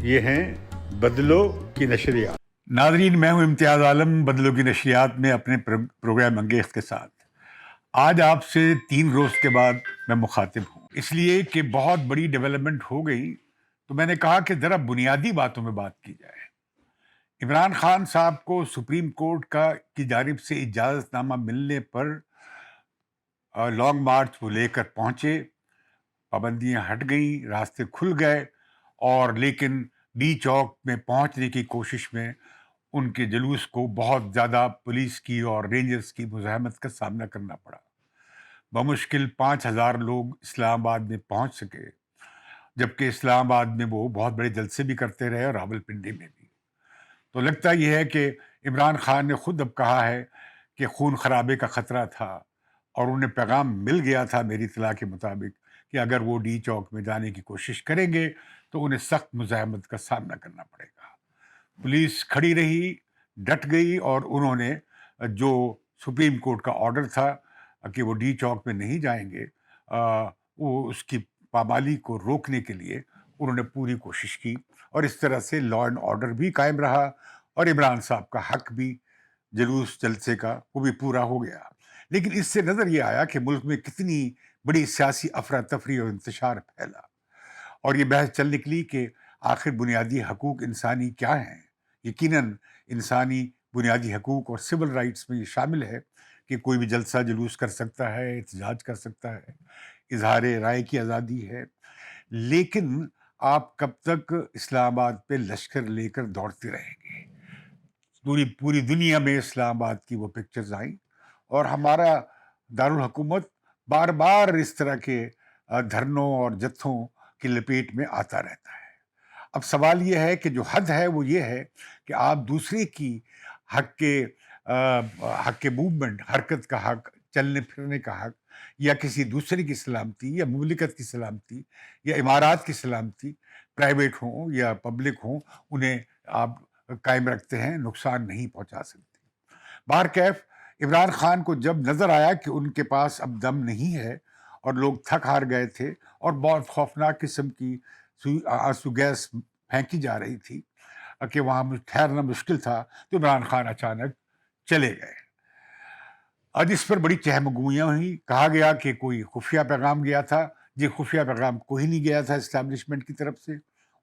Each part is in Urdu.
یہ ہیں بدلو کی نشریات۔ ناظرین، میں ہوں امتیاز عالم بدلو کی نشریات میں اپنے پروگرام انگیز کے ساتھ۔ آج آپ سے 3 روز کے بعد میں مخاطب ہوں، اس لیے کہ بہت بڑی ڈیولپمنٹ ہو گئی، تو میں نے کہا کہ ذرا بنیادی باتوں میں بات کی جائے۔ عمران خان صاحب کو سپریم کورٹ کی جانب سے اجازت نامہ ملنے پر لانگ مارچ وہ لے کر پہنچے، پابندیاں ہٹ گئیں، راستے کھل گئے، اور لیکن ڈی چوک میں پہنچنے کی کوشش میں ان کے جلوس کو بہت زیادہ پولیس کی اور رینجرز کی مزاحمت کا سامنا کرنا پڑا۔ بمشکل 5,000 لوگ اسلام آباد میں پہنچ سکے، جبکہ اسلام آباد میں وہ بہت بڑے جلسے بھی کرتے رہے اور راولپنڈی میں بھی۔ تو لگتا یہ ہے کہ عمران خان نے خود اب کہا ہے کہ خون خرابے کا خطرہ تھا، اور انہیں پیغام مل گیا تھا میری اطلاع کے مطابق کہ اگر وہ ڈی چوک میں جانے کی کوشش کریں گے تو انہیں سخت مزاحمت کا سامنا کرنا پڑے گا۔ پولیس کھڑی رہی، ڈٹ گئی، اور انہوں نے جو سپریم کورٹ کا آرڈر تھا کہ وہ ڈی چوک میں نہیں جائیں گے، وہ اس کی پامالی کو روکنے کے لیے انہوں نے پوری کوشش کی، اور اس طرح سے لا اینڈ آرڈر بھی قائم رہا، اور عمران صاحب کا حق بھی جلوس جلسے کا وہ بھی پورا ہو گیا۔ لیکن اس سے نظر یہ آیا کہ ملک میں کتنی بڑی سیاسی افراتفری اور انتشار پھیلا، اور یہ بحث چل نکلی کہ آخر بنیادی حقوق انسانی کیا ہیں۔ یقیناً انسانی بنیادی حقوق اور سول رائٹس میں یہ شامل ہے کہ کوئی بھی جلسہ جلوس کر سکتا ہے، احتجاج کر سکتا ہے، اظہار رائے کی آزادی ہے، لیکن آپ کب تک اسلام آباد پہ لشکر لے کر دوڑتے رہیں گے؟ پوری دنیا میں اسلام آباد کی وہ پکچرز آئیں، اور ہمارا دارالحکومت بار بار اس طرح کے دھرنوں اور جتھوں کی لپیٹ میں آتا رہتا ہے۔ اب سوال یہ ہے کہ جو حد ہے وہ یہ ہے کہ آپ دوسرے کی حق کے موومنٹ، حرکت کا حق، چلنے پھرنے کا حق، یا کسی دوسرے کی سلامتی یا مملکت کی سلامتی یا امارات کی سلامتی، پرائیویٹ ہوں یا پبلک ہوں، انہیں آپ قائم رکھتے ہیں، نقصان نہیں پہنچا سکتے۔ بہرکیف عمران خان کو جب نظر آیا کہ ان کے پاس اب دم نہیں ہے اور لوگ تھک ہار گئے تھے اور بہت خوفناک قسم کی آنسو گیس پھینکی جا رہی تھی کہ وہاں ٹھہرنا مشکل تھا، تو عمران خان اچانک چلے گئے۔ آج اس پر بڑی چہم گوئیاں ہوئی، کہا گیا کہ کوئی خفیہ پیغام گیا تھا۔ جی، خفیہ پیغام کوئی نہیں گیا تھا اسٹیبلشمنٹ کی طرف سے،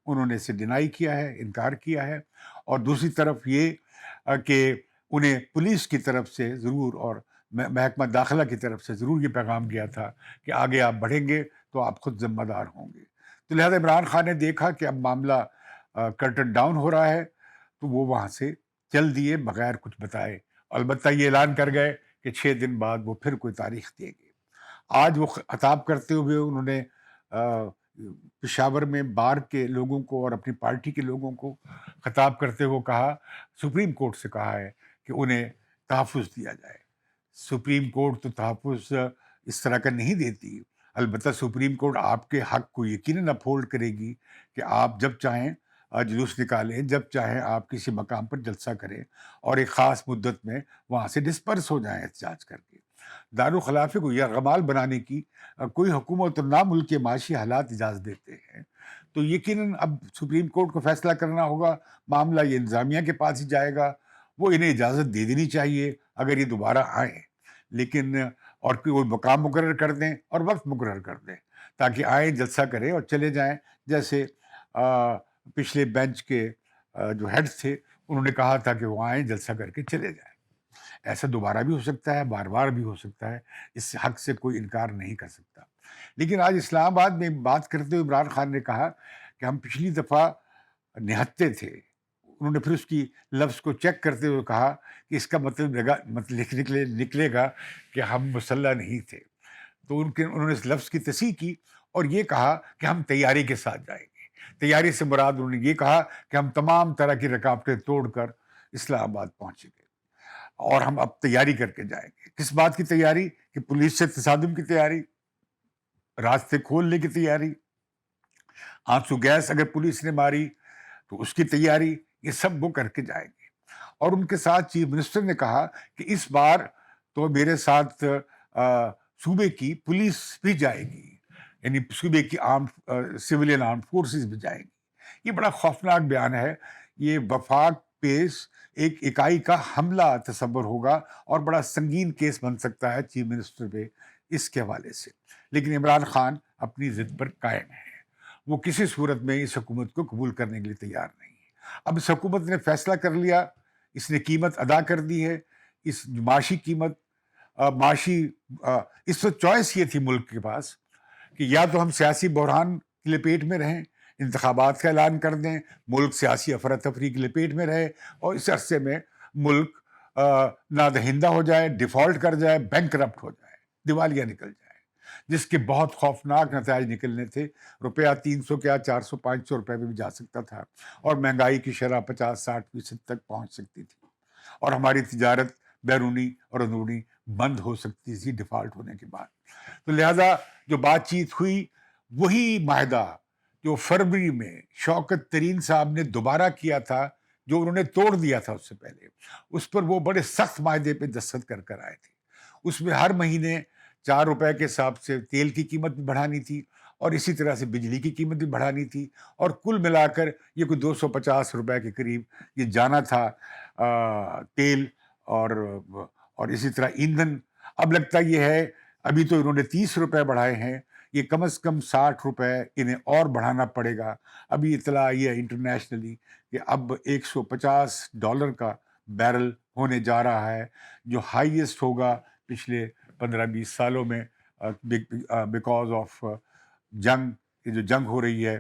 انہوں نے اسے ڈینائی کیا ہے، انکار کیا ہے۔ اور دوسری طرف یہ کہ انہیں پولیس کی طرف سے ضرور اور محکمہ داخلہ کی طرف سے ضرور یہ پیغام گیا تھا کہ آگے آپ بڑھیں گے تو آپ خود ذمہ دار ہوں گے۔ تو لہذا عمران خان نے دیکھا کہ اب معاملہ کرٹن ڈاؤن ہو رہا ہے، تو وہ وہاں سے چل دیے بغیر کچھ بتائے۔ البتہ یہ اعلان کر گئے کہ 6 دن بعد وہ پھر کوئی تاریخ دیں گے۔ آج وہ خطاب کرتے ہوئے انہوں نے پشاور میں بار کے لوگوں کو اور اپنی پارٹی کے لوگوں کو خطاب کرتے ہوئے کہا، سپریم کورٹ سے کہا ہے کہ انہیں تحفظ دیا جائے۔ سپریم کورٹ تو تحفظ اس طرح کا نہیں دیتی، البتہ سپریم کورٹ آپ کے حق کو یقیناً اپہولڈ کرے گی کہ آپ جب چاہیں جلوس نکالیں، جب چاہیں آپ کسی مقام پر جلسہ کریں، اور ایک خاص مدت میں وہاں سے ڈسپرس ہو جائیں احتجاج کر کے۔ دارالخلافے کو یرغمال بنانے کی کوئی حکومت اور نہ ملک کے معاشی حالات اجازت دیتے ہیں، تو یقیناً اب سپریم کورٹ کو فیصلہ کرنا ہوگا۔ معاملہ یہ انتظامیہ کے پاس ہی جائے گا، وہ انہیں اجازت دے دینی چاہیے اگر یہ دوبارہ آئیں، لیکن اور کوئی مقام مقرر کر دیں اور وقت مقرر کر دیں تاکہ آئیں، جلسہ کریں اور چلے جائیں، جیسے پچھلے بینچ کے جو ہیڈز تھے انہوں نے کہا تھا کہ وہ آئیں، جلسہ کر کے چلے جائیں۔ ایسا دوبارہ بھی ہو سکتا ہے، بار بار بھی ہو سکتا ہے، اس حق سے کوئی انکار نہیں کر سکتا۔ لیکن آج اسلام آباد میں بات کرتے ہوئے عمران خان نے کہا کہ ہم پچھلی دفعہ نہتے تھے۔ انہوں نے پھر اس کی لفظ کو چیک کرتے ہوئے کہا کہ اس کا مطلب نکلے گا کہ ہم مسلح نہیں تھے۔ تو انہوں نے اس لفظ کی تصحیح کی اور یہ کہا کہ ہم تیاری کے ساتھ جائیں گے۔ تیاری سے مراد انہوں نے یہ کہا کہ ہم تمام طرح کی رکاوٹیں توڑ کر اسلام آباد پہنچیں گے، اور ہم اب تیاری کر کے جائیں گے۔ کس بات کی تیاری؟ کہ پولیس سے تصادم کی تیاری، راستے کھولنے کی تیاری، آنسو گیس اگر پولیس نے ماری تو اس کی تیاری، یہ سب وہ کر کے جائیں گے۔ اور ان کے ساتھ چیف منسٹر نے کہا کہ اس بار تو میرے ساتھ صوبے کی پولیس بھی جائے گی، یعنی صوبے کی سویلین آرم فورسز بھی جائیں گی۔ یہ بڑا خوفناک بیان ہے. یہ وفاق پیش ایک اکائی کا حملہ تصور ہوگا اور بڑا سنگین کیس بن سکتا ہے چیف منسٹر پہ اس کے حوالے سے. لیکن عمران خان اپنی ضد پر قائم ہے. وہ کسی صورت میں اس حکومت کو قبول کرنے کے لیے تیار نہیں ہے. اب اس حکومت نے فیصلہ کر لیا، اس نے قیمت ادا کر دی ہے. اس معاشی قیمت معاشی اس وقت چوائس یہ تھی ملک کے پاس کہ یا تو ہم سیاسی بحران کی لپیٹ میں رہیں، انتخابات کا اعلان کر دیں، ملک سیاسی افراتفری کی لپیٹ میں رہے اور اس عرصے میں ملک نادہندہ ہو جائے، ڈیفالٹ کر جائے، بینک کرپٹ ہو جائے، دیوالیہ نکل جائے، جس کے بہت خوفناک نتائج نکلنے تھے. روپیہ 300 کیا 400 500 روپے میں بھی جا سکتا تھا اور مہنگائی کی شرح 50-60% تک پہنچ سکتی تھی اور ہماری تجارت بیرونی اور اندرونی بند ہو سکتی تھی ڈیفالٹ ہونے کے بعد. تو لہذا جو بات چیت ہوئی وہی معاہدہ جو فروری میں شوکت ترین صاحب نے دوبارہ کیا تھا، جو انہوں نے توڑ دیا تھا اس سے پہلے، اس پر وہ بڑے سخت معاہدے پہ دستخط کر آئے تھے. اس میں ہر مہینے 4 روپے کے حساب سے تیل کی قیمت بھی بڑھانی تھی اور اسی طرح سے بجلی کی قیمت بھی بڑھانی تھی اور کل ملا کر یہ کوئی 250 روپے کے قریب یہ جانا تھا تیل اور اسی طرح ایندھن. اب لگتا یہ ہے ابھی تو انہوں نے 30 روپے بڑھائے ہیں، یہ کم از کم 60 روپے انہیں اور بڑھانا پڑے گا. ابھی اطلاع آئی ہے انٹرنیشنلی کہ اب $150 کا بیرل ہونے جا رہا ہے، جو ہائیسٹ ہوگا پچھلے 15-20 سالوں میں بیکاز آف جنگ. یہ جو جنگ ہو رہی ہے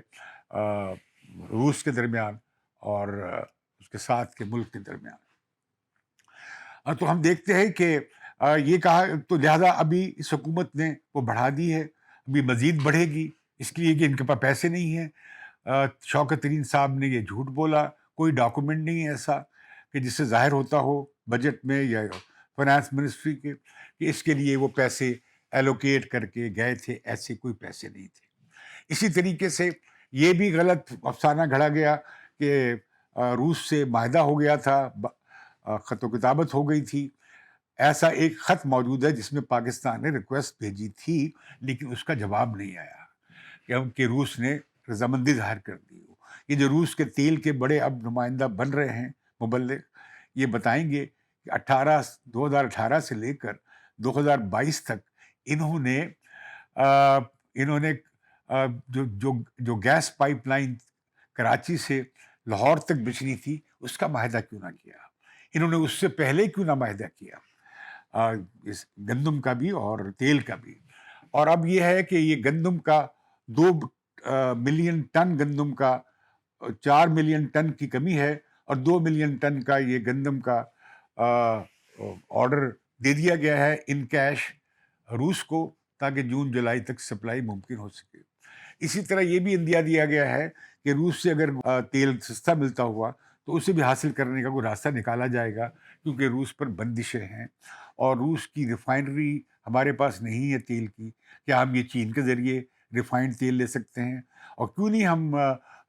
روس کے درمیان اور اس کے ساتھ کے ملک کے درمیان. تو ہم دیکھتے ہیں کہ یہ کہا تو لہذا ابھی اس حکومت نے وہ بڑھا دی ہے، ابھی مزید بڑھے گی اس لیے کہ ان کے پاس پیسے نہیں ہیں. شوکت ترین صاحب نے یہ جھوٹ بولا، کوئی ڈاکومنٹ نہیں ہے ایسا کہ جس سے ظاہر ہوتا ہو بجٹ میں یا فائنانس منسٹری کے کہ اس کے لیے وہ پیسے ایلوکیٹ کر کے گئے تھے. ایسے کوئی پیسے نہیں تھے. اسی طریقے سے یہ بھی غلط افسانہ گھڑا گیا کہ روس سے معاہدہ ہو گیا تھا، خط و کتابت ہو گئی تھی. ایسا ایک خط موجود ہے جس میں پاکستان نے ریکویسٹ بھیجی تھی لیکن اس کا جواب نہیں آیا کہ روس نے رضامندی ظاہر کر دی. یہ جو روس کے تیل کے بڑے اب نمائندہ بن رہے ہیں مبلغ، یہ بتائیں گے کہ 2018 سے لے کر 2022 تک انہوں نے جو گیس پائپ لائن کراچی سے لاہور تک بچھنی تھی اس کا معاہدہ کیوں نہ کیا؟ انہوں نے اس سے پہلے کیوں نہ معاہدہ کیا اس گندم کا بھی اور تیل کا بھی؟ اور اب یہ ہے کہ یہ گندم کا 2 ملین ٹن گندم کا 4 ملین ٹن کی کمی ہے اور 2 ملین ٹن کا یہ گندم کا آرڈر دے دیا گیا ہے ان کیش روس کو تاکہ جون جولائی تک سپلائی ممکن ہو سکے. اسی طرح یہ بھی اندیا دیا گیا ہے کہ روس سے اگر تیل سستا ملتا ہوا تو اسے بھی حاصل کرنے کا کوئی راستہ نکالا جائے گا کیونکہ روس پر بندشیں ہیں اور روس کی ریفائنری ہمارے پاس نہیں ہے تیل کی. کیا ہم یہ چین کے ذریعے ریفائنڈ تیل لے سکتے ہیں؟ اور کیوں نہیں ہم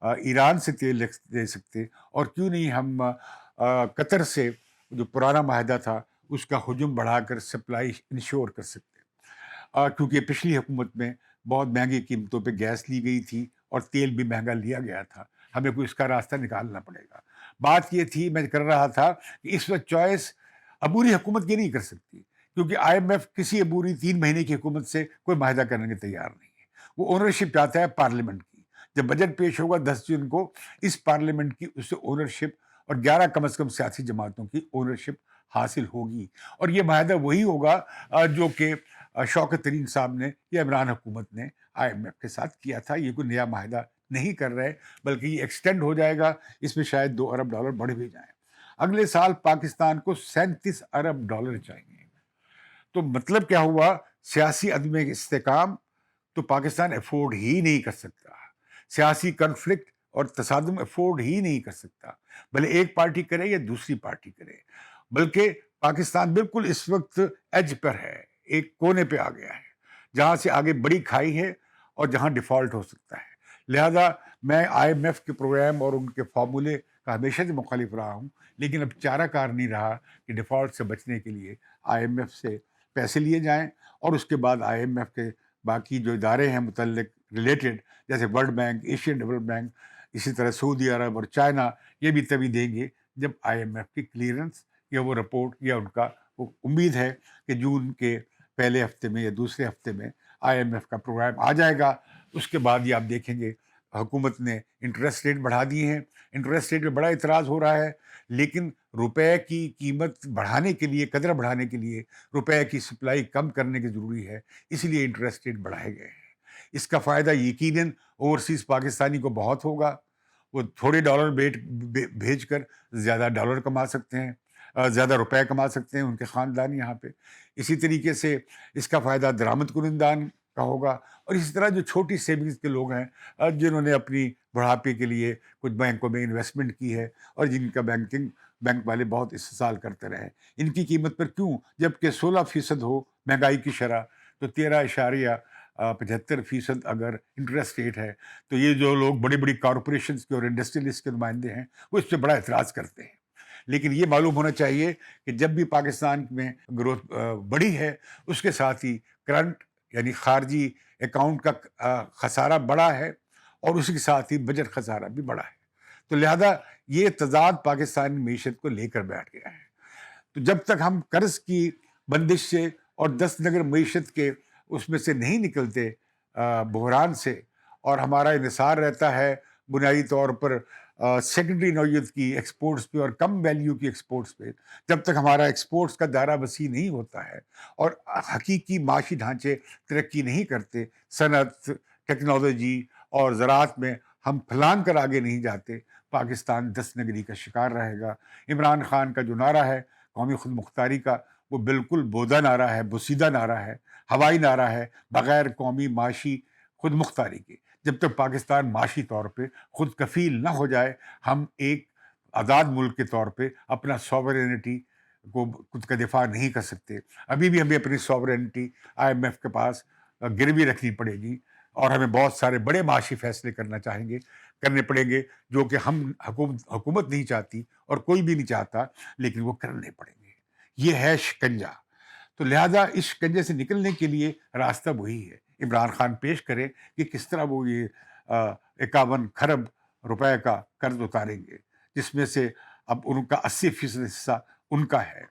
ایران سے تیل لے سکتے؟ اور کیوں نہیں ہم قطر سے جو پرانا معاہدہ تھا اس کا حجم بڑھا کر سپلائی انشور کر سکتے؟ کیونکہ پچھلی حکومت میں بہت مہنگی قیمتوں پہ گیس لی گئی تھی اور تیل بھی مہنگا لیا گیا تھا. ہمیں کوئی اس کا راستہ نکالنا پڑے گا. بات یہ تھی، میں کر رہا تھا کہ اس وقت چوائس عبوری حکومت یہ نہیں کر سکتی کیونکہ IMF کسی عبوری 3 مہینے کی حکومت سے کوئی معاہدہ کرنے کے تیار نہیں ہے. وہ اونرشپ چاہتا ہے پارلیمنٹ کی. جب بجٹ پیش ہوگا 10 جون کو، اس پارلیمنٹ کی اس سے اونرشپ اور 11 کم از کم سیاسی جماعتوں کی اونرشپ حاصل ہوگی اور یہ معاہدہ وہی ہوگا جو کہ شوکت ترین صاحب نے یا عمران حکومت نے IMF کے ساتھ کیا تھا. یہ کوئی نیا معاہدہ نہیں کر رہے بلکہ یہ ایکسٹینڈ ہو جائے گا. اس میں شاید $2 ارب بڑھ بھی جائیں. اگلے سال پاکستان کو $37 ارب چاہیے. تو مطلب کیا ہوا؟ سیاسی عدم استحکام تو پاکستان افورڈ ہی نہیں کر سکتا. سیاسی کنفلکٹ اور تصادم افورڈ ہی نہیں کر سکتا، بھلے ایک پارٹی کرے یا دوسری پارٹی کرے. بلکہ پاکستان بالکل اس وقت ایج پر ہے، ایک کونے پہ آ گیا ہے جہاں سے آگے بڑی کھائی ہے اور جہاں ڈیفالٹ ہو سکتا ہے. لہذا میں IMF کے پروگرام اور ان کے فارمولے کا ہمیشہ سے مخالف رہا ہوں، لیکن اب چارہ کار نہیں رہا کہ ڈیفالٹ سے بچنے کے لیے IMF سے پیسے لیے جائیں اور اس کے بعد IMF کے باقی جو ادارے ہیں متعلق ریلیٹڈ جیسے world bank, Asian development bank, اسی طرح سعودی عرب اور چائنا یہ بھی تبھی دیں گے جب IMF کی کلیئرنس یا وہ رپورٹ یا ان کا وہ امید ہے کہ جون کے پہلے ہفتے میں یا دوسرے ہفتے میں IMF کا پروگرام آ جائے گا. اس کے بعد یہ آپ دیکھیں گے حکومت نے انٹرسٹ ریٹ بڑھا دیے ہیں. انٹرسٹ ریٹ میں بڑا اعتراض ہو رہا ہے، لیکن روپے کی قیمت بڑھانے کے لیے، قدر بڑھانے کے لیے روپے کی سپلائی کم کرنے کی ضروری ہے، اس لیے انٹرسٹ ریٹ بڑھائے گئے ہیں. اس کا فائدہ یقیناً اوورسیز پاکستانی کو بہت ہوگا. وہ تھوڑے ڈالر بھیج کر زیادہ ڈالر کما سکتے ہیں، زیادہ روپے کما سکتے ہیں ان کے خاندان یہاں پہ. اسی طریقے سے اس کا فائدہ درآمد کنندگان کا ہوگا. اور اسی طرح جو چھوٹی سیونگز کے لوگ ہیں جنہوں نے اپنی بڑھاپے کے لیے کچھ بینکوں میں انویسٹمنٹ کی ہے اور جن کا بینک والے بہت استحصال کرتے رہے، ان کی قیمت پر کیوں، جبکہ 16% ہو مہنگائی کی شرح تو 13.75% اگر انٹرسٹ ریٹ ہے، تو یہ جو لوگ بڑی بڑی کارپوریشنز کے اور انڈسٹریلسٹ کے نمائندے ہیں وہ اس پہ بڑا اعتراض کرتے ہیں. لیکن یہ معلوم ہونا چاہیے کہ جب بھی پاکستان میں گروتھ بڑھی ہے، اس کے ساتھ ہی کرنٹ یعنی خارجی اکاؤنٹ کا خسارہ بڑا ہے اور اسی کے ساتھ ہی بجٹ خسارہ بھی بڑا ہے. تو لہذا یہ تضاد پاکستانی معیشت کو لے کر بیٹھ گیا ہے. تو جب تک ہم قرض کی بندش سے اور دست نگر معیشت کے اس میں سے نہیں نکلتے بحران سے، اور ہمارا انحصار رہتا ہے بنیادی طور پر سیکنڈری نوعیت کی ایکسپورٹس پہ اور کم ویلیو کی ایکسپورٹس پہ، جب تک ہمارا ایکسپورٹس کا دائرہ وسیع نہیں ہوتا ہے اور حقیقی معاشی ڈھانچے ترقی نہیں کرتے، صنعت، ٹیکنالوجی اور زراعت میں ہم پھلانگ کر آگے نہیں جاتے، پاکستان دست نگری کا شکار رہے گا. عمران خان کا جو نعرہ ہے قومی خود مختاری کا، وہ بالکل بودا نعرہ ہے، بوسیدہ نعرہ ہے، ہوائی نعرہ ہے، بغیر قومی معاشی خود مختاری کے. جب تک پاکستان معاشی طور پہ خود کفیل نہ ہو جائے، ہم ایک آزاد ملک کے طور پہ اپنا سوورینٹی کو خود کا دفاع نہیں کر سکتے. ابھی بھی ہمیں اپنی سوورینٹی IMF کے پاس گروی رکھنی پڑے گی، اور ہمیں بہت سارے بڑے معاشی فیصلے کرنے پڑیں گے جو کہ ہم حکومت نہیں چاہتی اور کوئی بھی نہیں چاہتا، لیکن وہ کرنے پڑیں گے. یہ ہے شکنجہ. تو لہذا اس شکنجے سے نکلنے کے لیے راستہ وہی ہے. عمران خان پیش کرے کہ کس طرح وہ یہ 51 کھرب روپے کا قرض اتاریں گے، جس میں سے اب ان کا 80% حصہ ان کا ہے،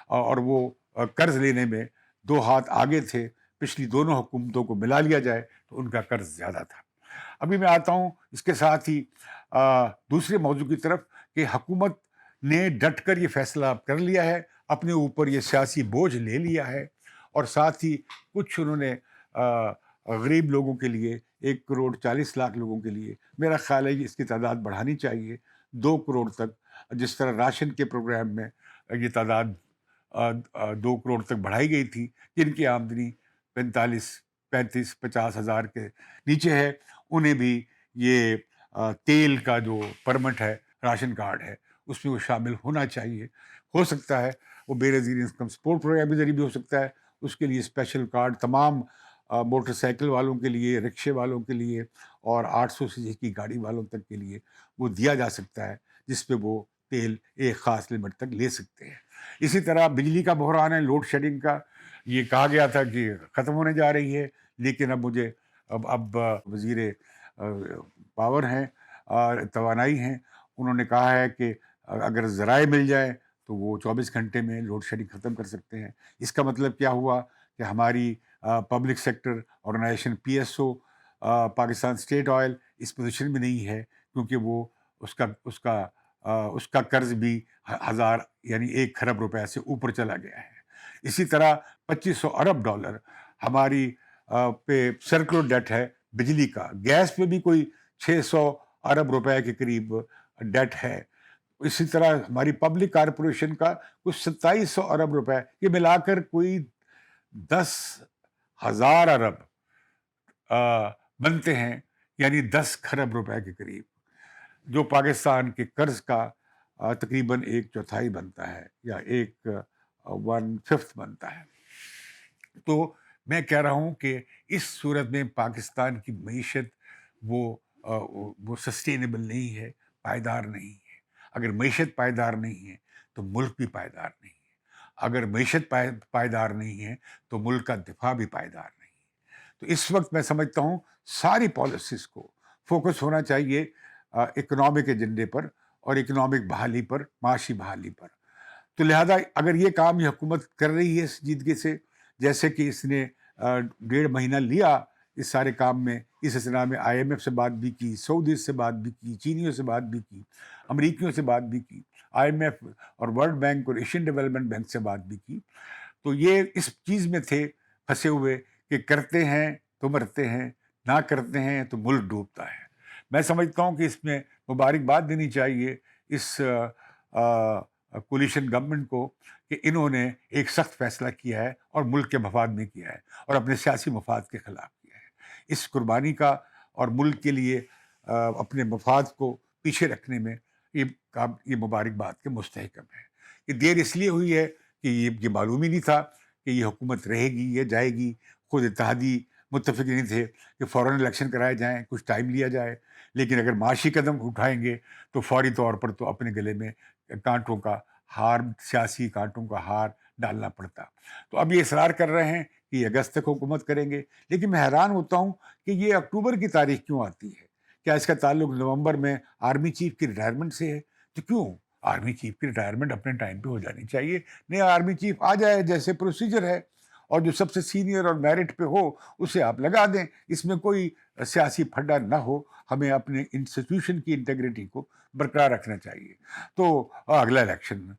اور وہ قرض لینے میں 2 ہاتھ آگے تھے. پچھلی دونوں حکومتوں کو ملا لیا جائے تو ان کا قرض زیادہ تھا. ابھی میں آتا ہوں اس کے ساتھ ہی دوسرے موضوع کی طرف کہ حکومت نے ڈٹ کر یہ فیصلہ کر لیا ہے، اپنے اوپر یہ سیاسی بوجھ لے لیا ہے، اور ساتھ ہی کچھ انہوں نے غریب لوگوں کے لیے 1.40 کروڑ لوگوں کے لیے، میرا خیال ہے کہ اس کی تعداد بڑھانی چاہیے 2 کروڑ تک. جس طرح راشن کے پروگرام میں یہ تعداد 2 کروڑ تک بڑھائی گئی تھی، جن کی آمدنی 35-50 ہزار کے نیچے ہے، انہیں بھی یہ تیل کا جو پرمٹ ہے، راشن کارڈ ہے، اس میں وہ شامل ہونا چاہیے. ہو سکتا ہے وہ بے نظیر انکم سپورٹ پروگرام کے ذریعے بھی ہو سکتا ہے. اس کے لیے اسپیشل کارڈ تمام موٹر سائیکل والوں کے لیے، رکشے والوں کے لیے اور 800 cc کی گاڑی والوں تک کے لیے وہ دیا جا سکتا ہے، جس پہ وہ تیل ایک خاص لمٹ تک لے سکتے ہیں. اسی طرح بجلی کا بحران ہے، لوڈ شیڈنگ کا. یہ کہا گیا تھا کہ ختم ہونے جا رہی ہے، لیکن اب وزیر پاور ہیں اور توانائی ہیں، انہوں نے کہا ہے کہ اگر ذرائع مل جائے تو وہ 24 گھنٹے میں لوڈ شیڈنگ ختم کر سکتے ہیں. اس کا مطلب کیا ہوا کہ ہماری public sector organisation PSO Pakistan state oil اس پوزیشن میں نہیں ہے، کیونکہ وہ اس کا قرض بھی 1000 یعنی 1 کھرب روپے سے اوپر چلا گیا ہے. اسی طرح 2500 ارب ڈالر ہماری پہ سرکولر ڈیٹ ہے بجلی کا. گیس پہ بھی کوئی 600 ارب روپے کے قریب ڈیٹ ہے. اسی طرح ہماری پبلک کارپوریشن کا کچھ 2700 ارب روپے، یہ ملا کر کوئی 10,000 ارب بنتے ہیں، یعنی 10 کھرب روپے کے قریب، جو پاکستان کے قرض کا تقریباً 1/4 بنتا ہے یا 1/5 بنتا ہے. تو میں کہہ رہا ہوں کہ اس صورت میں پاکستان کی معیشت وہ سسٹینیبل نہیں ہے، پائیدار نہیں ہے. اگر معیشت پائیدار نہیں ہے تو ملک بھی پائیدار نہیں ہے. اگر معیشت پائیدار نہیں ہے تو ملک کا دفاع بھی پائیدار نہیں ہے. تو اس وقت میں سمجھتا ہوں ساری پالیسیز کو فوکس ہونا چاہیے اکنامک ایجنڈے پر اور اکنامک بحالی پر، معاشی بحالی پر. تو لہذا اگر یہ کام یہ حکومت کر رہی ہے سنجیدگی سے، جیسے کہ اس نے 1.5 مہینہ لیا اس سارے کام میں، اس اسنا میں آئی ایم ایف سے بات بھی کی، سعودیز سے بات بھی کی، چینیوں سے بات بھی کی، امریکیوں سے بات بھی کی، آئی ایم ایف اور ورلڈ بینک اور ایشین ڈیولپمنٹ بینک سے بات بھی کی، تو یہ اس چیز میں تھے پھنسے ہوئے کہ کرتے ہیں تو مرتے ہیں، نہ کرتے ہیں تو ملک ڈوبتا ہے. میں سمجھتا ہوں کہ اس میں مبارکباد دینی چاہیے اس کولیشن گورنمنٹ کو کہ انہوں نے ایک سخت فیصلہ کیا ہے اور ملک کے مفاد میں کیا ہے اور اپنے سیاسی مفاد کے خلاف کیا ہے. اس قربانی کا اور ملک کے لیے اپنے مفاد کو پیچھے رکھنے میں یہ مبارکباد کے مستحکم ہے. یہ دیر اس لیے ہوئی ہے کہ یہ معلوم ہی نہیں تھا کہ یہ حکومت رہے گی یا جائے گی. خود اتحادی متفق نہیں تھے کہ فوراً الیکشن کرائے جائیں، کچھ ٹائم لیا جائے، لیکن اگر معاشی قدم اٹھائیں گے تو فوری طور پر تو اپنے گلے میں کانٹوں کا ہار، سیاسی کانٹوں کا ہار ڈالنا پڑتا. تو اب یہ اصرار کر رہے ہیں کہ یہ اگست تک حکومت کریں گے، لیکن میں حیران ہوتا ہوں کہ یہ اکتوبر کی تاریخ کیوں آتی ہے؟ کیا اس کا تعلق نومبر میں آرمی چیف کی ریٹائرمنٹ سے ہے؟ تو کیوں؟ آرمی چیف کی ریٹائرمنٹ اپنے ٹائم پہ ہو جانی چاہیے. نیا آرمی چیف آ جائے جیسے پروسیجر ہے، اور جو سب سے سینئر اور میرٹ پہ ہو اسے آپ لگا دیں. اس میں کوئی سیاسی پھڈا نہ ہو. ہمیں اپنے انسٹیٹیوشن کی انٹیگریٹی کو برقرار رکھنا چاہیے. تو اگلا الیکشن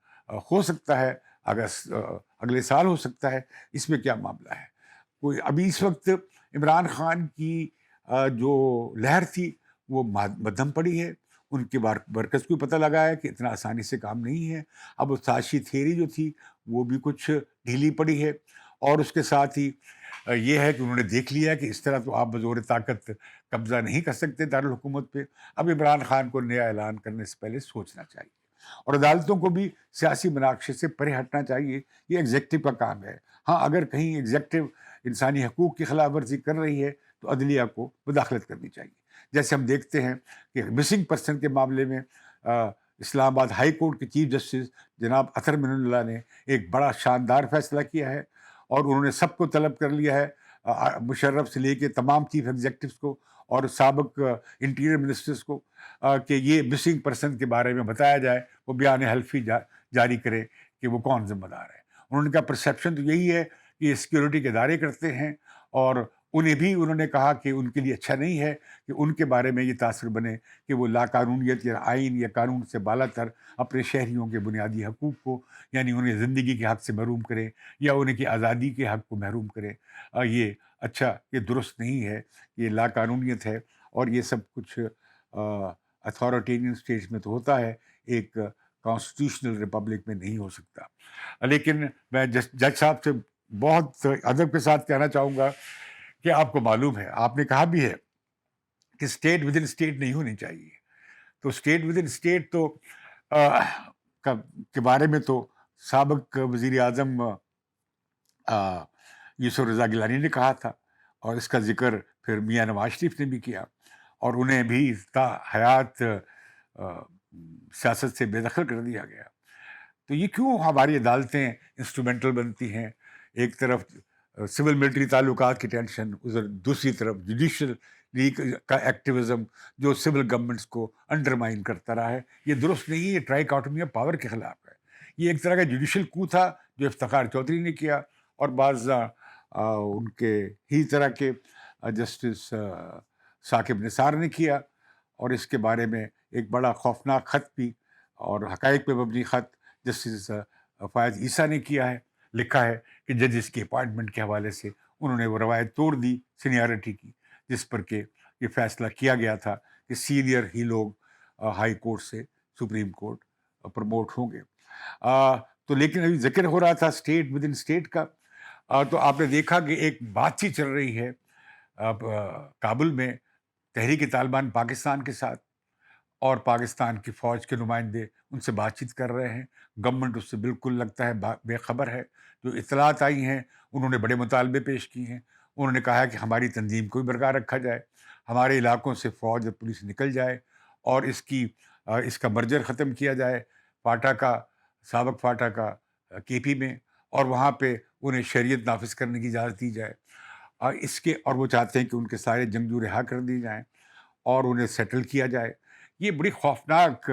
ہو سکتا ہے اگست، اگلے سال ہو سکتا ہے. اس میں کیا معاملہ ہے؟ کوئی ابھی اس وقت عمران خان کی جو لہر تھی وہ مدھم پڑی ہے. ان کے برکز کو پتہ لگا ہے کہ اتنا آسانی سے کام نہیں ہے. اب وہ سازشی تھیوری جو تھی وہ بھی کچھ ڈھیلی پڑی ہے، اور اس کے ساتھ ہی یہ ہے کہ انہوں نے دیکھ لیا کہ اس طرح تو آپ بزور طاقت قبضہ نہیں کر سکتے دارالحکومت پہ. اب عمران خان کو نیا اعلان کرنے سے پہلے سوچنا چاہیے، اور عدالتوں کو بھی سیاسی مناقشے سے پرے ہٹنا چاہیے. یہ ایگزیکٹو کا کام ہے. ہاں، اگر کہیں ایگزیکٹو انسانی حقوق کی خلاف ورزی کر رہی ہے تو عدلیہ کو مداخلت کرنی چاہیے. جیسے ہم دیکھتے ہیں کہ مسنگ پرسن کے معاملے میں اسلام آباد ہائی کورٹ کے چیف جسٹس جناب اطہر من اللہ نے ایک بڑا شاندار فیصلہ کیا ہے، اور انہوں نے سب کو طلب کر لیا ہے، مشرف سے لے کے تمام چیف ایگزیکٹوز کو اور سابق انٹیریئر منسٹرز کو، کہ یہ مسنگ پرسن کے بارے میں بتایا جائے، وہ بیان حلفی جاری کرے کہ وہ کون ذمہ دار ہے. انہوں نے کہا پرسیپشن تو یہی ہے کہ یہ سیکیورٹی کے ادارے کرتے ہیں، اور انہوں نے کہا کہ ان کے لیے اچھا نہیں ہے کہ ان کے بارے میں یہ تاثر بنے کہ وہ لا قانونیت یا آئین یا قانون سے بالا تر اپنے شہریوں کے بنیادی حقوق کو، یعنی انہیں زندگی کے حق سے محروم کرے یا ان کی آزادی کے حق کو محروم کرے. یہ اچھا، یہ درست نہیں ہے. یہ لا قانونیت ہے، اور یہ سب کچھ اتھارٹیرین اسٹیٹس میں تو ہوتا ہے، ایک کانسٹیٹیوشنل ریپبلک میں نہیں ہو سکتا. لیکن میں جج صاحب سے بہت ادب کے ساتھ کہنا چاہوں گا کہ آپ کو معلوم ہے، آپ نے کہا بھی ہے کہ اسٹیٹ ود ان اسٹیٹ نہیں ہونی چاہیے. تو اسٹیٹ ود ان اسٹیٹ تو کے بارے میں تو سابق وزیر اعظم یوسف رضا گیلانی نے کہا تھا، اور اس کا ذکر پھر میاں نواز شریف نے بھی کیا، اور انہیں بھی تا حیات سیاست سے بے دخل کر دیا گیا. تو یہ کیوں ہماری عدالتیں انسٹرومنٹل بنتی ہیں؟ ایک طرف سول ملٹری تعلقات کی ٹینشن، ادھر دوسری طرف جوڈیشل کا ایکٹیویزم جو سول گورنمنٹس کو انڈرمائن کرتا رہا ہے. یہ درست نہیں ہے، یہ ٹرائیکاٹومی آف پاور کے خلاف ہے. یہ ایک طرح کا جوڈیشل کو تھا جو افتخار چودھری نے کیا، اور بعض ان کے ہی طرح کے جسٹس ثاقب نثار نے کیا، اور اس کے بارے میں ایک بڑا خوفناک خط بھی اور حقائق پہ مبنی خط جسٹس فائز عیسیٰ نے کیا ہے، لکھا ہے کہ ججز کی اپائنٹمنٹ کے حوالے سے انہوں نے وہ روایت توڑ دی سینیارٹی کی، جس پر کہ یہ فیصلہ کیا گیا تھا کہ سینئر ہی لوگ ہائی کورٹ سے سپریم کورٹ پروموٹ ہوں گے. تو لیکن ابھی ذکر ہو رہا تھا اسٹیٹ ود ان اسٹیٹ کا، تو آپ نے دیکھا کہ ایک بات چیت چل رہی ہے کابل میں تحریک طالبان پاکستان کے ساتھ، اور پاکستان کی فوج کے نمائندے ان سے بات چیت کر رہے ہیں. گورنمنٹ اس سے بالکل لگتا ہے بے خبر ہے. جو اطلاعات آئی ہیں انہوں نے بڑے مطالبے پیش کی ہیں. انہوں نے کہا ہے کہ ہماری تنظیم کو بھی برقرار رکھا جائے، ہمارے علاقوں سے فوج اور پولیس نکل جائے، اور اس کا مرجر ختم کیا جائے فاٹا کا، سابق فاٹا کا کے پی میں، اور وہاں پہ انہیں شریعت نافذ کرنے کی اجازت دی جائے. اور وہ چاہتے ہیں کہ ان کے سارے جنگجو رہا کر دی جائیں اور انہیں سیٹل کیا جائے. یہ بڑی خوفناک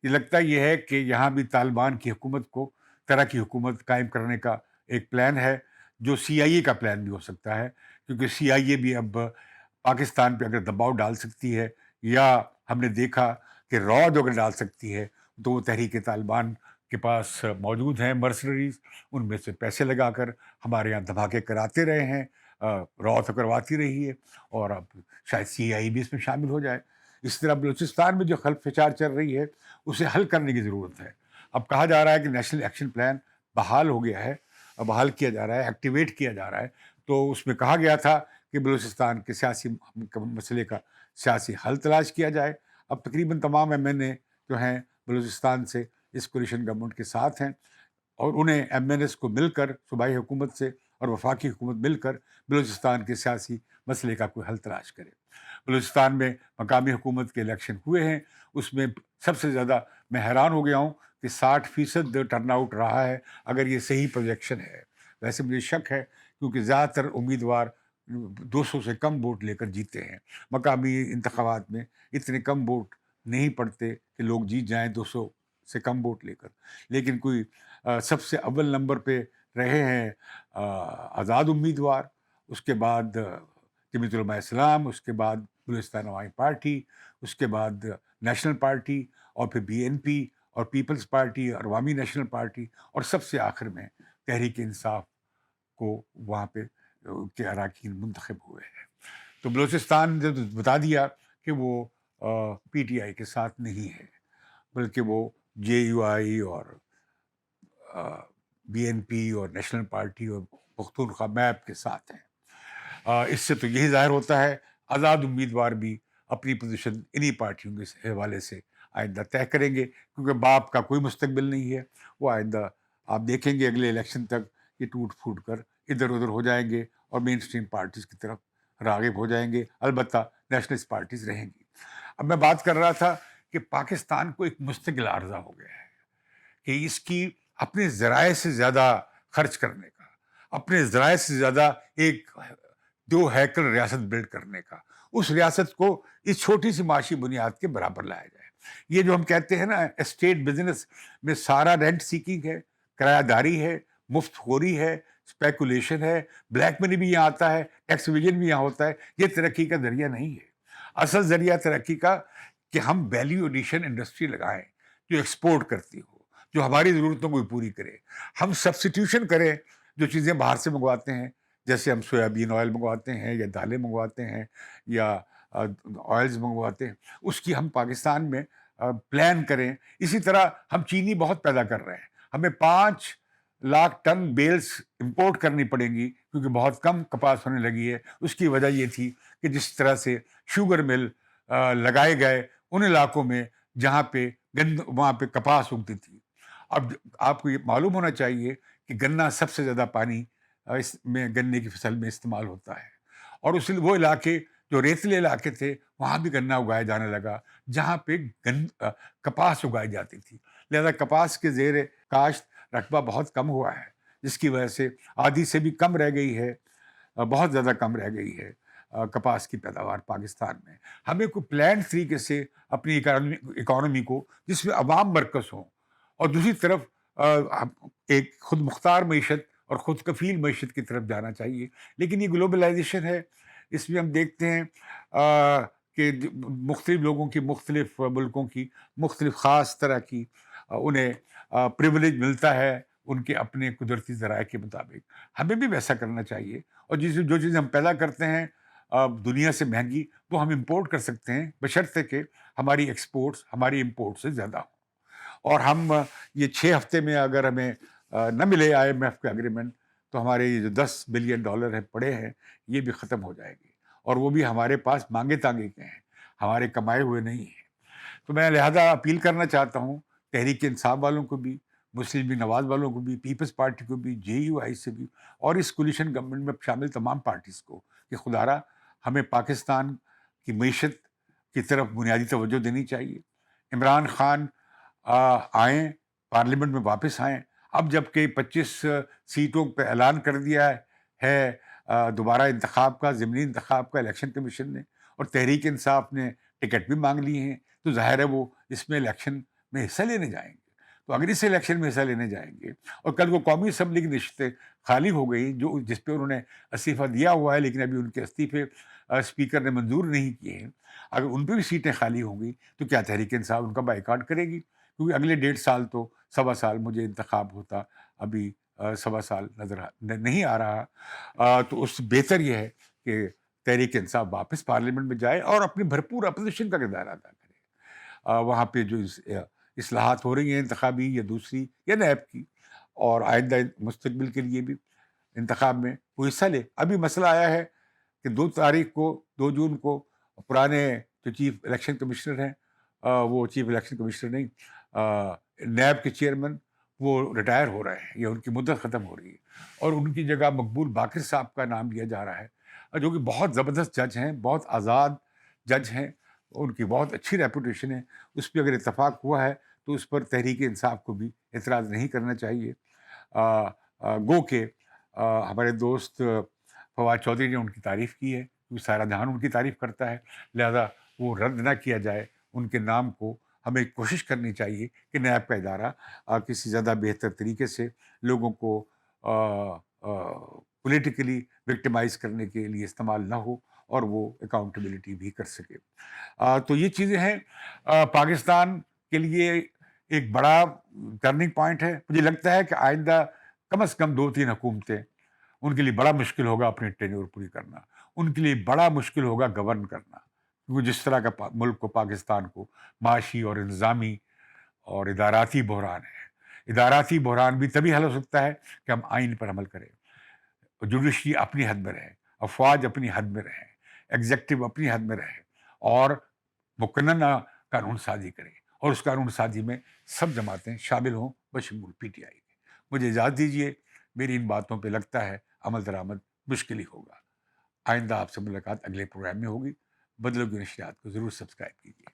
یہ لگتا یہ ہے کہ یہاں بھی طالبان کی حکومت کو طرح کی حکومت قائم کرنے کا ایک پلان ہے، جو سی آئی اے کا پلان بھی ہو سکتا ہے، کیونکہ سی آئی اے بھی اب پاکستان پہ اگر دباؤ ڈال سکتی ہے، یا ہم نے دیکھا کہ را جو اگر ڈال سکتی ہے، تو وہ تحریک طالبان کے پاس موجود ہیں مرسنریز، ان میں سے پیسے لگا کر ہمارے یہاں دھماکے کراتے رہے ہیں، را تو کرواتی رہی ہے، اور اب شاید سی آئی بھی اس میں شامل ہو جائے۔ اس طرح بلوچستان میں جو خلف فشار چل رہی ہے اسے حل کرنے کی ضرورت ہے۔ اب کہا جا رہا ہے کہ نیشنل ایکشن پلان بحال ہو گیا ہے، بحال کیا جا رہا ہے، ایکٹیویٹ کیا جا رہا ہے، تو اس میں کہا گیا تھا کہ بلوچستان کے سیاسی مسئلے کا سیاسی حل تلاش کیا جائے۔ اب تقریباً تمام ایم این اے جو ہیں بلوچستان سے اس کولیشن گورنمنٹ کے ساتھ ہیں، اور انہیں ایم این ایس کو مل کر صوبائی حکومت سے اور وفاقی حکومت مل کر بلوچستان کے سیاسی مسئلے کا کوئی حل تلاش کرے۔ بلوچستان میں مقامی حکومت کے الیکشن ہوئے ہیں، اس میں سب سے زیادہ میں حیران ہو گیا ہوں کہ 60% ٹرن آؤٹ رہا ہے، اگر یہ صحیح پروجیکشن ہے۔ ویسے مجھے شک ہے، کیونکہ زیادہ تر امیدوار 200 سے کم ووٹ لے کر جیتے ہیں۔ مقامی انتخابات میں اتنے کم ووٹ نہیں پڑتے کہ لوگ جیت جائیں 200 سے کم ووٹ لے کر، لیکن کوئی سب سے اول نمبر پہ رہے ہیں آزاد امیدوار، اس کے بعد جمیعت علماء اسلام، اس کے بعد بلوچستان عوامی پارٹی، اس کے بعد نیشنل پارٹی، اور پھر بی این پی اور پیپلز پارٹی اور عوامی نیشنل پارٹی، اور سب سے آخر میں تحریک انصاف کو وہاں پہ کے اراکین منتخب ہوئے ہیں۔ تو بلوچستان نے بتا دیا کہ وہ پی ٹی آئی کے ساتھ نہیں ہے، بلکہ وہ جے یو آئی اور بی این پی اور نیشنل پارٹی اور پختونخوا میپ کے ساتھ ہیں۔ اس سے تو یہی ظاہر ہوتا ہے آزاد امیدوار بھی اپنی پوزیشن انہی پارٹیوں کے حوالے سے آئندہ طے کریں گے، کیونکہ باپ کا کوئی مستقبل نہیں ہے۔ وہ آئندہ آپ دیکھیں گے اگلے الیکشن تک یہ ٹوٹ پھوٹ کر ادھر ادھر ہو جائیں گے اور مین اسٹریم پارٹیز کی طرف راغب ہو جائیں گے، البتہ نیشنلسٹ پارٹیز رہیں گی۔ اب میں بات کر رہا تھا کہ پاکستان کو ایک مستقل عارضہ ہو گیا ہے کہ اس کی اپنے ذرائع سے زیادہ خرچ کرنے کا، اپنے ذرائع سے زیادہ ایک دو ہیکل ریاست بلڈ کرنے کا، اس ریاست کو اس چھوٹی سی معاشی بنیاد کے برابر لایا جائے۔ یہ جو ہم کہتے ہیں نا اسٹیٹ بزنس میں سارا رینٹ سیکنگ ہے، کرایہ داری ہے، مفت خوری ہے، اسپیکولیشن ہے، بلیک منی بھی یہاں آتا ہے، ٹیکس ایویژن بھی یہاں ہوتا ہے۔ یہ ترقی کا ذریعہ نہیں ہے۔ اصل ذریعہ ترقی کا کہ ہم ویلیو ایڈیشن انڈسٹری لگائیں جو ایکسپورٹ کرتی ہو، جو ہماری ضرورتوں کو بھی پوری کرے۔ ہم سبسٹیوشن کریں جو چیزیں باہر سے منگواتے ہیں، جیسے ہم سویابین آئل منگواتے ہیں یا دالیں منگواتے ہیں یا آئلز منگواتے ہیں، اس کی ہم پاکستان میں پلان کریں۔ اسی طرح ہم چینی بہت پیدا کر رہے ہیں، ہمیں 5 لاکھ ٹن بیلز امپورٹ کرنی پڑیں گی، کیونکہ بہت کم کپاس ہونے لگی ہے۔ اس کی وجہ یہ تھی کہ جس طرح سے شوگر مل لگائے گئے ان علاقوں میں جہاں پہ وہاں پہ کپاس اگتی تھی۔ اب آپ کو یہ معلوم ہونا چاہیے کہ گنا سب سے زیادہ پانی اس میں گنے کی فصل میں استعمال ہوتا ہے، اور وہ علاقے جو ریتلے علاقے تھے وہاں بھی گنا اگایا جانے لگا جہاں پہ کپاس اگائی جاتی تھی۔ لہذا کپاس کے زیر کاشت رقبہ بہت کم ہوا ہے، جس کی وجہ سے آدھی سے بھی کم رہ گئی ہے، بہت زیادہ کم رہ گئی ہے کپاس کی پیداوار پاکستان میں۔ ہمیں کوئی پلان طریقے سے اپنی اکانومی کو جس میں عوام مرکز ہوں، اور دوسری طرف ایک خود مختار معیشت اور خود کفیل معیشت کی طرف جانا چاہیے۔ لیکن یہ گلوبلائزیشن ہے، اس میں ہم دیکھتے ہیں کہ مختلف لوگوں کی، مختلف ملکوں کی مختلف خاص طرح کی انہیں پریولیج ملتا ہے ان کے اپنے قدرتی ذرائع کے مطابق۔ ہمیں بھی ویسا کرنا چاہیے، اور جو چیزیں ہم پیدا کرتے ہیں دنیا سے مہنگی، وہ ہم امپورٹ کر سکتے ہیں بشرطے کہ ہماری ایکسپورٹس ہماری امپورٹ سے زیادہ ہوں۔ اور ہم یہ 6 ہفتے میں اگر ہمیں نہ ملے آئی ایم ایف کا اگریمنٹ، تو ہمارے یہ جو $10 بلین ہے پڑے ہیں یہ بھی ختم ہو جائے گی، اور وہ بھی ہمارے پاس مانگے تانگے کے ہیں، ہمارے کمائے ہوئے نہیں ہیں۔ تو میں لہذا اپیل کرنا چاہتا ہوں تحریک انصاف والوں کو بھی، مسلم لیگ نواز والوں کو بھی، پیپلز پارٹی کو بھی، جے یو آئی سے بھی، اور اس کولیشن گورنمنٹ میں شامل تمام پارٹیز کو کہ خدا را ہمیں پاکستان کی معیشت کی طرف بنیادی توجہ دینی چاہیے۔ عمران خان آئیں، پارلیمنٹ میں واپس آئیں۔ اب جب کہ 25 سیٹوں پہ اعلان کر دیا ہے دوبارہ انتخاب کا، ضمنی انتخاب کا الیکشن کمیشن نے، اور تحریک انصاف نے ٹکٹ بھی مانگ لی ہیں، تو ظاہر ہے وہ اس میں الیکشن میں حصہ لینے جائیں گے. تو اگر اس الیکشن میں حصہ لینے جائیں گے اور کل کو قومی اسمبلی کی نشستیں خالی ہو گئی جو جس پہ انہوں نے استعفیٰ دیا ہوا ہے لیکن ابھی ان کے استعفے اسپیکر نے منظور نہیں کیے ہیں، اگر ان پہ بھی سیٹیں خالی ہوں گی تو کیا تحریک انصاف ان کا بائیکاٹ کرے گی؟ کیونکہ اگلے 1.5 سال تو 1.25 سال مجھے انتخاب ہوتا ابھی 1.25 سال نہیں آ رہا. تو اس سے بہتر یہ ہے کہ تحریک انصاف واپس پارلیمنٹ میں جائے اور اپنی بھرپور اپوزیشن کا کردار ادا کرے. وہاں پہ جو اصلاحات ہو رہی ہیں انتخابی یا دوسری یا نیب کی، اور آئندہ مستقبل کے لیے بھی انتخاب میں وہ حصہ لے. ابھی مسئلہ آیا ہے کہ 2 تاریخ کو 2 جون کو پرانے جو چیف الیکشن کمشنر ہیں، وہ چیف الیکشن کمشنر نہیں، نیب کے چیئرمین، وہ ریٹائر ہو رہے ہیں یا ان کی مدت ختم ہو رہی ہے، اور ان کی جگہ مقبول باقر صاحب کا نام لیا جا رہا ہے، جو کہ بہت زبردست جج ہیں، بہت آزاد جج ہیں، ان کی بہت اچھی ریپوٹیشن ہے. اس پہ اگر اتفاق ہوا ہے تو اس پر تحریک انصاف کو بھی اعتراض نہیں کرنا چاہیے. گو کہ ہمارے دوست فواد چودھری نے ان کی تعریف کی ہے، کیونکہ سارا جہان ان کی تعریف کرتا ہے، لہذا وہ رد نہ کیا جائے ان کے نام کو. ہمیں کوشش کرنی چاہیے کہ نیب کا ادارہ کسی زیادہ بہتر طریقے سے لوگوں کو پولیٹیکلی وکٹمائز کرنے کے لیے استعمال نہ ہو اور وہ اکاؤنٹیبلٹی بھی کر سکے. تو یہ چیزیں ہیں پاکستان کے لیے ایک بڑا ٹرننگ پوائنٹ ہے. مجھے لگتا ہے کہ آئندہ کم از کم 2-3 حکومتیں، ان کے لیے بڑا مشکل ہوگا اپنی ٹینیور پوری کرنا، ان کے لیے بڑا مشکل ہوگا گورن کرنا، کیونکہ جس طرح کا ملک کو پاکستان کو معاشی اور انتظامی اور اداراتی بحران ہے. اداراتی بحران بھی تبھی حل ہو سکتا ہے کہ ہم آئین پر عمل کریں، جوڈیشری اپنی حد میں رہے، افواج اپنی حد میں رہیں، ایگزیکٹو اپنی حد میں رہے اور مقننہ قانون سازی کریں، اور اس قانون سازی میں سب جماعتیں شامل ہوں بشمول پی ٹی آئی کے. مجھے اجازت دیجیے، میری ان باتوں پہ لگتا ہے عمل درآمد مشکل ہی ہوگا. آئندہ آپ سے ملاقات اگلے پروگرام میں ہوگی. بدلوں کی نشریات کو ضرور سبسکرائب کیجیے.